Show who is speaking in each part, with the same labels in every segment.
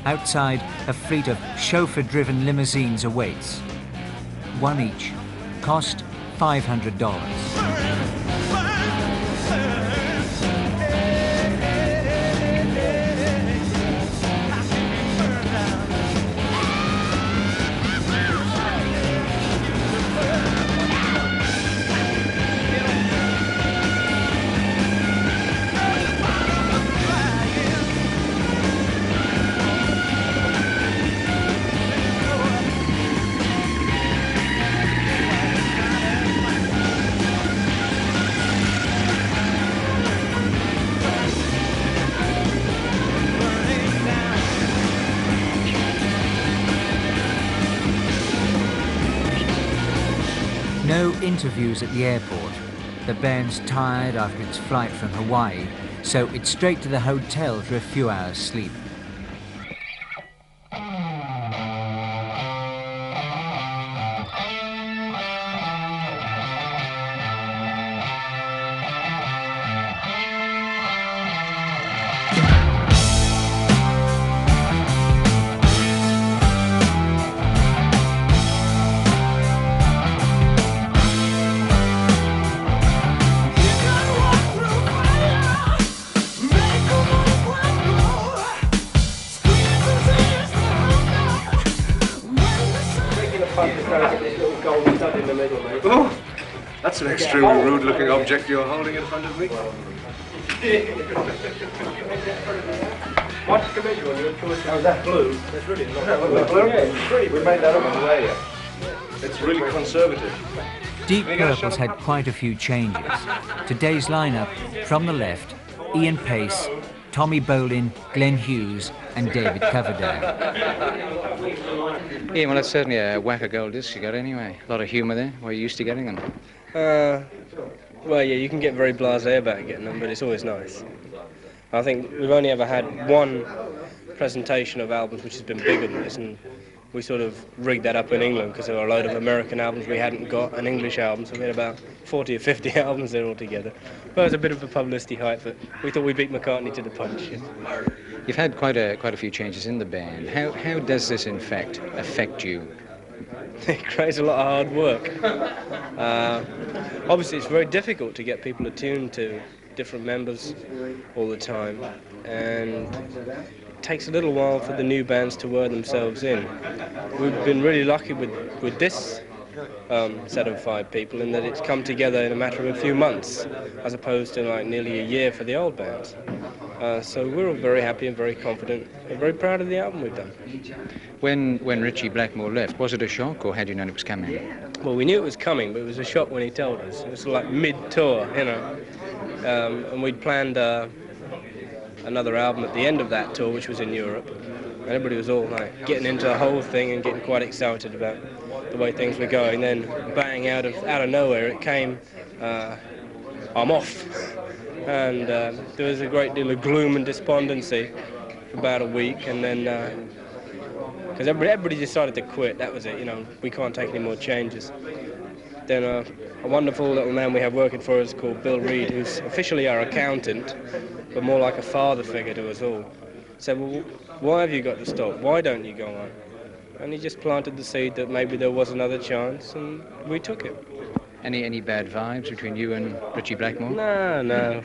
Speaker 1: Outside, a fleet of chauffeur-driven limousines awaits. One each. Cost $500. No interviews at the airport. The band's tired after its flight from Hawaii, so it's straight to the hotel for a few hours sleep.
Speaker 2: Oh, that's an extremely rude-looking object you're holding in front of me. What's the measure on your choice? Oh, that blue? That's really not blue. Yeah, it's pretty. We made that up on the way. It's really conservative.
Speaker 1: Deep Purple's had quite a few changes. Today's lineup, from the left, Ian Pace, Tommy Bolin, Glenn Hughes and David Coverdale.
Speaker 3: Ian, well, that's certainly a whack of gold discs you got anyway. A lot of humour there. Where are you used to getting them?
Speaker 4: Well, yeah, you can get very blasé about getting them, but it's always nice. I think we've only ever had one presentation of albums which has been bigger than this, and we sort of rigged that up in England because there were a load of American albums we hadn't got, and English albums, so we had about 40 or 50 albums there altogether. But it was a bit of a publicity hype, but we thought we beat McCartney to the punch.
Speaker 3: You've had quite a few changes in the band. How does this, in fact, affect you?
Speaker 4: It creates a lot of hard work. Obviously, it's very difficult to get people attuned to different members all the time, and it takes a little while for the new bands to wear themselves in. We've been really lucky with this set of 5 people in that it's come together in a matter of a few months, as opposed to like nearly a year for the old bands. So we're all very happy and very confident and very proud of the album we've done.
Speaker 3: When Ritchie Blackmore left, was it a shock, or had you known it was coming?
Speaker 4: Well, we knew it was coming, but it was a shock when he told us. It was like mid-tour, you know. And we'd planned another album at the end of that tour, which was in Europe. And everybody was all like getting into the whole thing and getting quite excited about the way things were going. Then, bang, out of nowhere, it came, I'm off. And there was a great deal of gloom and despondency for about a week, and then because everybody decided to quit. That was it, you know, we can't take any more changes. Then a wonderful little man we have working for us called Bill Reed, who's officially our accountant, but more like a father figure to us all, said, well, why have you got to stop? Why don't you go on? And he just planted the seed that maybe there was another chance, and we took it.
Speaker 3: Any bad vibes between you and Ritchie Blackmore?
Speaker 4: No.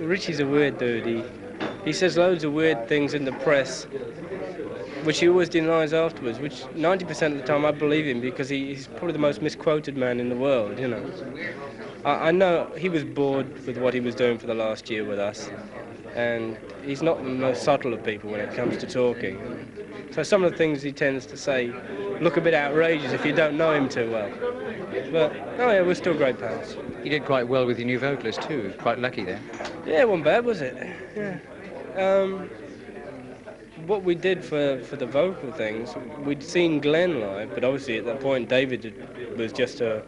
Speaker 4: Ritchie's a weird dude. He says loads of weird things in the press, which he always denies afterwards, which 90% of the time I believe him, because he's probably the most misquoted man in the world, you know. I know he was bored with what he was doing for the last year with us, and he's not the most subtle of people when it comes to talking. So some of the things he tends to say look a bit outrageous if you don't know him too well. But, oh yeah, we're still great pals.
Speaker 3: You did quite well with your new vocalist too, quite lucky there.
Speaker 4: Yeah, it wasn't bad, was it? Yeah. What we did for the vocal things, we'd seen Glenn live, but obviously at that point David was just a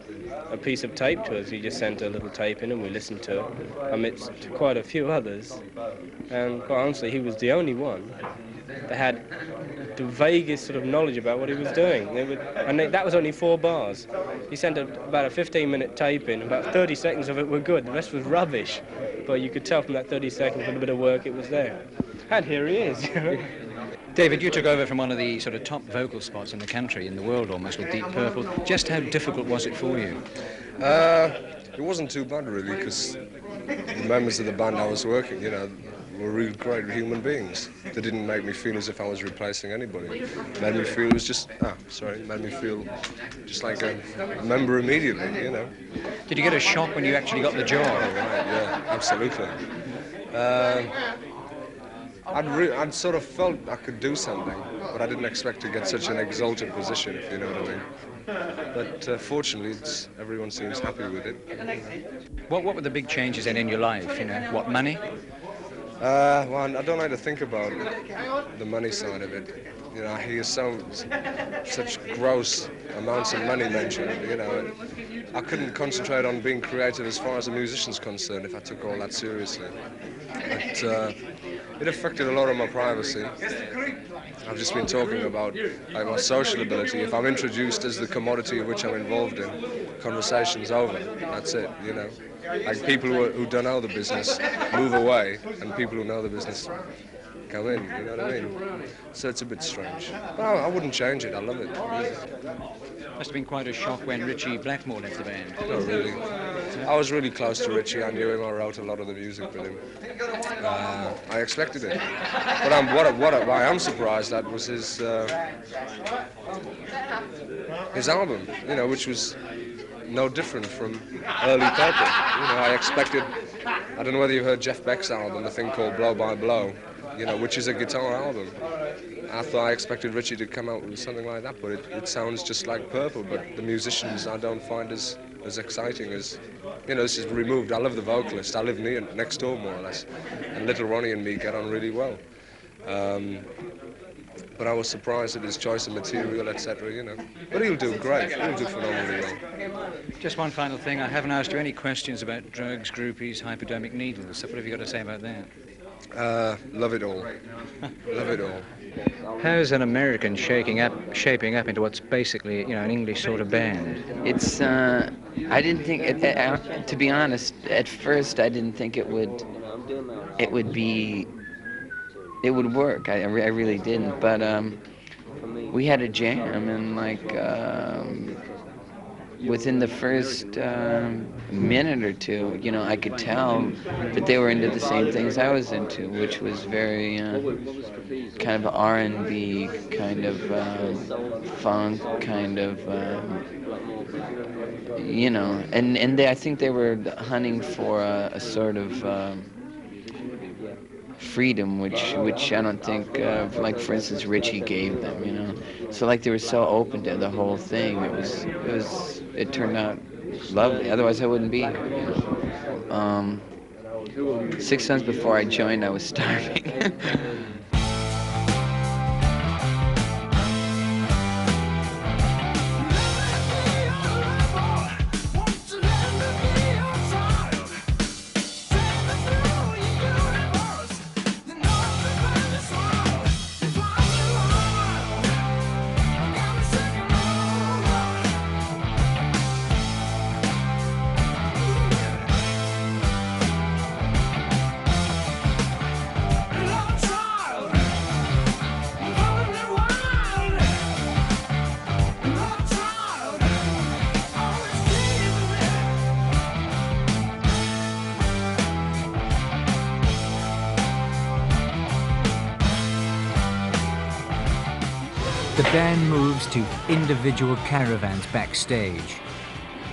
Speaker 4: piece of tape to us. He just sent a little tape in and we listened to it amidst quite a few others. And quite honestly, he was the only one that had the vaguest sort of knowledge about what he was doing. That was only 4 bars. He sent about a 15-minute tape in, about 30 seconds of it were good, the rest was rubbish. But you could tell from that 30 seconds with a bit of work it was there. And here he is, you know.
Speaker 3: David, you took over from one of the sort of top vocal spots in the country, in the world almost, with Deep Purple. Just how difficult was it for you?
Speaker 5: It wasn't too bad really, because the members of the band I was working, were real great human beings. They didn't make me feel as if I was replacing anybody. Made me feel made me feel just like a member immediately,
Speaker 3: Did you get a shock when you actually got the job?
Speaker 5: Oh, right, yeah, absolutely. I'd sort of felt I could do something, but I didn't expect to get such an exalted position, if you know what I mean. But fortunately, everyone seems happy with it.
Speaker 3: What were the big changes then in your life? What, money?
Speaker 5: Well, I don't like to think about the money side of it. I hear such gross amounts of money mentioned, I couldn't concentrate on being creative as far as a musician's concerned if I took all that seriously. But it affected a lot of my privacy. I've just been talking about my social ability. If I'm introduced as the commodity of which I'm involved in, conversation's over. That's it, Like people who don't know the business move away, and people who know the business come in, you know what I mean? So it's a bit strange. But I wouldn't change it, I love it.
Speaker 3: Must have been quite a shock when Richie Blackmore left the band.
Speaker 5: Oh, really? I was really close to Richie. I knew him. I wrote a lot of the music with him. I expected it. But what I am surprised at was his album, which was no different from early Purple. I expected, I don't know whether you've heard Jeff Beck's album, the thing called Blow by Blow, which is a guitar album. I expected Richie to come out with something like that, but it sounds just like Purple, but the musicians I don't find as exciting as, this is removed. I love the vocalist. I live next door, more or less, and Little Ronnie and me get on really well. But I was surprised at his choice of material, etc., But he'll do great. He'll do phenomenally well.
Speaker 3: Just one final thing. I haven't asked you any questions about drugs, groupies, hypodermic needles. So what have you got to say about that?
Speaker 5: Love it all. Love it all.
Speaker 3: How's an American shaping up into what's basically, an English sort of band?
Speaker 6: It's, I didn't think, to be honest, at first I didn't think it would work. I really didn't, but we had a jam, and within the first minute or two, I could tell that they were into the same things I was into, which was very kind of R&B, kind of funk, kind of, and I think they were hunting for a sort of freedom, which I don't think, like for instance, Richie gave them, So they were so open to the whole thing. It turned out lovely. Otherwise, I wouldn't be here. 6 months before I joined, I was starving.
Speaker 1: The band moves to individual caravans backstage.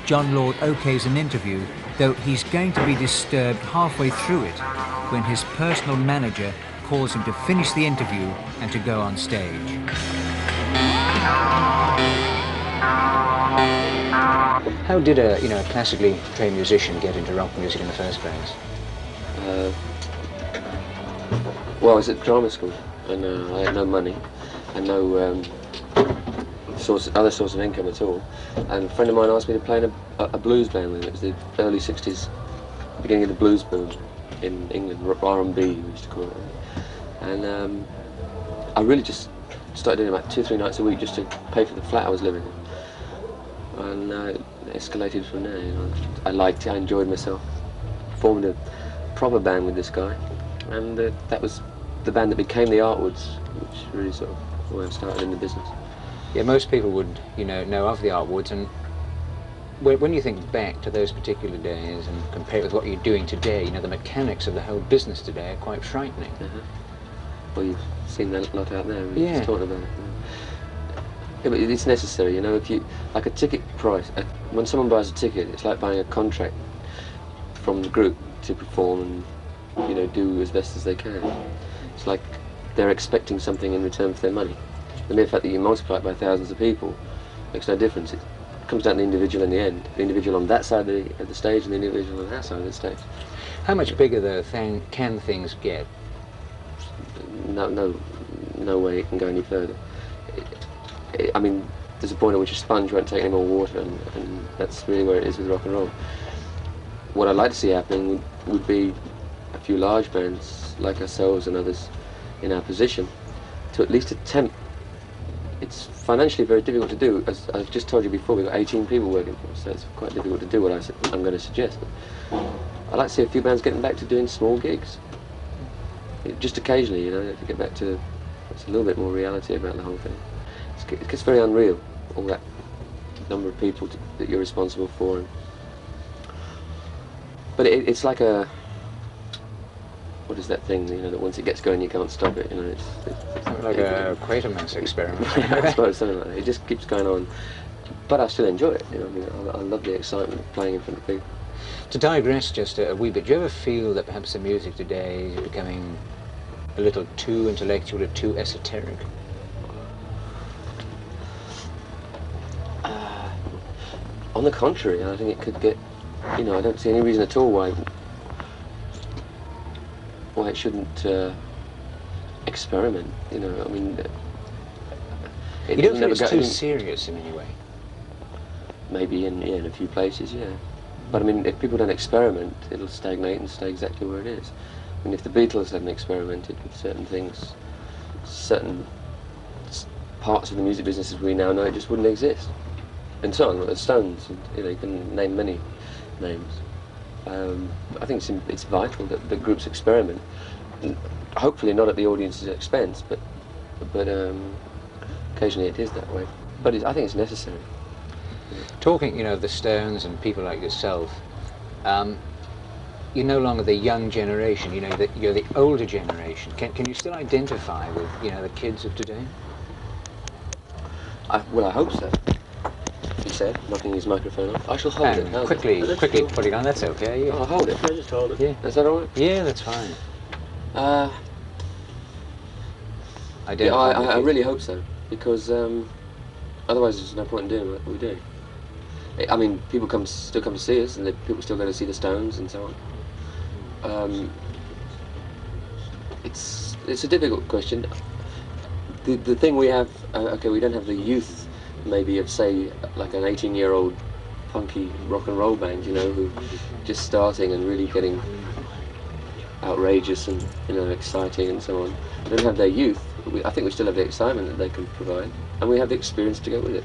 Speaker 1: John Lord okays an interview, though he's going to be disturbed halfway through it when his personal manager calls him to finish the interview and to go on stage.
Speaker 3: How did a classically trained musician get into rock music in the first place?
Speaker 7: Well, I was at drama school, and I had no money, and no other source of income at all. And a friend of mine asked me to play in a blues band with him. It was the early '60s, beginning of the blues boom in England, R&B we used to call it. And I really just started doing about 2 or 3 nights a week just to pay for the flat I was living in. And it escalated from there. I liked it, I enjoyed myself. Formed a proper band with this guy, and that was the band that became the Artwoods which really sort of where I started in the business.
Speaker 1: Yeah, most people would, know of the art woods, and when you think back to those particular days and compare it with what you're doing today, the mechanics of the whole business today are quite frightening.
Speaker 7: Well, you've seen that a lot out there.
Speaker 1: Yeah.
Speaker 7: Just talking about it. Yeah, but it's necessary, if you, like a ticket price, when someone buys a ticket, it's like buying a contract from the group to perform and, do as best as they can. It's like they're expecting something in return for their money. The mere fact that you multiply it by thousands of people makes no difference. It comes down to the individual in the end. The individual on that side of the stage and the individual on that side of the stage.
Speaker 1: How much bigger, though, can things get?
Speaker 7: No way it can go any further. I mean, there's a point at which a sponge won't take any more water, and that's really where it is with rock and roll. What I'd like to see happening would be a few large bands like ourselves and others in our position to at least attempt. It's financially very difficult to do. As I've just told you before, we've got 18 people working for us, so it's quite difficult to do what I'm going to suggest. But I'd like to see a few bands getting back to doing small gigs. Just occasionally, to get back to a little bit more reality about the whole thing. It gets very unreal, all that number of people that you're responsible for. But it's like what is that thing, that once it gets going you can't stop it, it's
Speaker 1: like a Quatermass experiment.
Speaker 7: I suppose, something like that. It just keeps going on. But I still enjoy it, I love the excitement of playing in front of people.
Speaker 1: To digress just a wee bit, do you ever feel that perhaps the music today is becoming a little too intellectual or too esoteric?
Speaker 7: On the contrary, I think it could get, I don't see any reason at all why it shouldn't experiment, I mean...
Speaker 1: You don't think it's too serious in any way?
Speaker 7: Maybe in a few places, yeah. But I mean, if people don't experiment, it'll stagnate and stay exactly where it is. I mean, if the Beatles hadn't experimented with certain things, certain parts of the music business as we now know, it just wouldn't exist. And so on, the Stones, and, you can name many names. I think it's vital that the groups experiment. And hopefully not at the audience's expense, but occasionally it is that way. But I think it's necessary.
Speaker 1: Talking, of the Stones and people like yourself, you're no longer the young generation. That you're the older generation. Can you still identify with, the kids of today?
Speaker 7: Well, I hope so. He said, knocking his microphone off. I shall hold it.
Speaker 1: Quickly put it on. That's okay. Yeah.
Speaker 7: I'll hold it.
Speaker 2: I just hold it.
Speaker 1: Yeah.
Speaker 7: Is that all right?
Speaker 1: Yeah, that's fine.
Speaker 7: I really hope so, because otherwise there's no point in doing what we're doing. I mean, people still come to see us, and people still go to see the Stones and so on. It's a difficult question. The thing we have, we don't have the youth, maybe, of, say, like an 18-year-old punky rock and roll band, who just starting and really getting outrageous and, exciting and so on. We don't have their youth. I think we still have the excitement that they can provide, and we have the experience to go with it,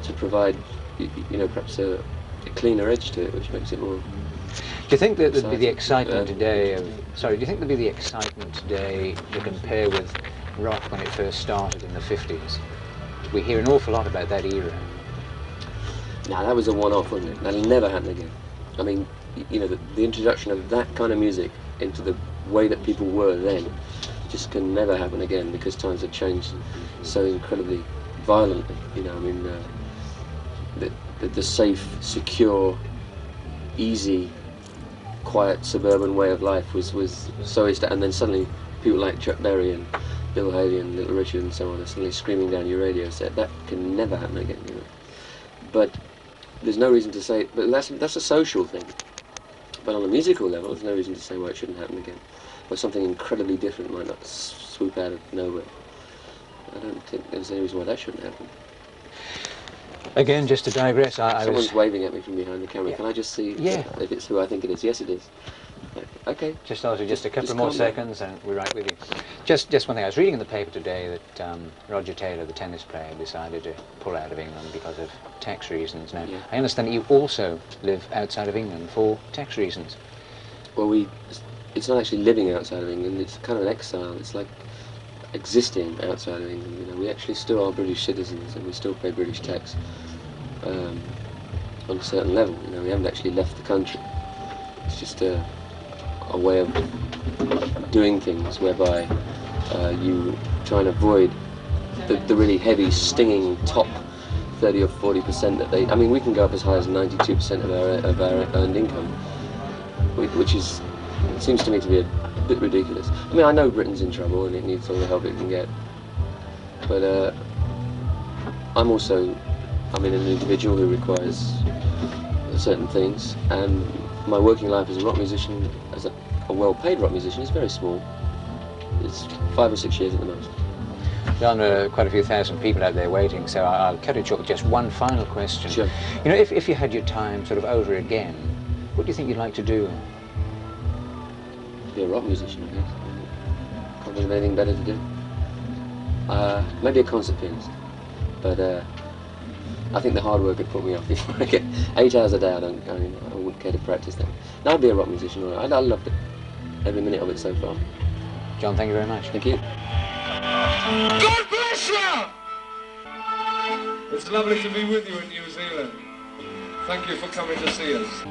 Speaker 7: to provide, perhaps a cleaner edge to it, which makes it more.
Speaker 1: Do you think that there'd be the excitement today do you think there'd be the excitement today to compare with rock when it first started in the 50s? We hear an awful lot about that era.
Speaker 7: Now, that was a one-off, wasn't it? That'll never happen again. I mean, the introduction of that kind of music into the way that people were then just can never happen again, because times have changed so incredibly violently. I mean, the safe, secure, easy, quiet suburban way of life was so and then suddenly people like Chuck Berry and Bill Haley and Little Richard and so on are suddenly screaming down your radio set. That can never happen again. But there's no reason to say. But that's a social thing. But on a musical level, there's no reason to say why it shouldn't happen again. Or something incredibly different might not swoop out of nowhere. I don't think there's any reason why that shouldn't happen.
Speaker 1: Again, just to digress,
Speaker 7: Someone's waving at me from behind the camera.
Speaker 1: Yeah.
Speaker 7: Can I just see
Speaker 1: if
Speaker 7: it's who I think it is? Yes, it is. Okay.
Speaker 1: Just a couple more seconds and we're right with you. Just one thing, I was reading in the paper today that Roger Taylor, the tennis player, decided to pull out of England because of tax reasons. Now, I understand that you also live outside of England for tax reasons.
Speaker 7: Well, it's not actually living outside of England, it's kind of an exile. It's like existing outside of England. You know, we actually still are British citizens and we still pay British tax on a certain level. You know, we haven't actually left the country. It's just a way of doing things whereby you try and avoid the really heavy, stinging top 30 or 40% that they. I mean, we can go up as high as 92% of our earned income, which is seems to me to be a bit ridiculous. I mean, I know Britain's in trouble and it needs all the help it can get, but I'm an individual who requires certain things, and my working life as a rock musician, as a well-paid rock musician, is very small. It's 5 or 6 years at the most.
Speaker 1: John, quite a few thousand people out there waiting, so I'll cut it short with just one final question.
Speaker 7: Sure.
Speaker 1: You know, if you had your time sort of over again, what do you think you'd like to do?
Speaker 7: Be a rock musician, I guess. Can't think of anything better to do. Maybe a concert pianist, but I think the hard work would put me off. If I get 8 hours a day, I wouldn't care to practice that. No, I'd be a rock musician, all right. I loved it. Every minute of it so far.
Speaker 1: John, thank you very much.
Speaker 7: Thank you.
Speaker 2: God bless you! It's lovely to be with you in New Zealand. Thank you for coming to see us.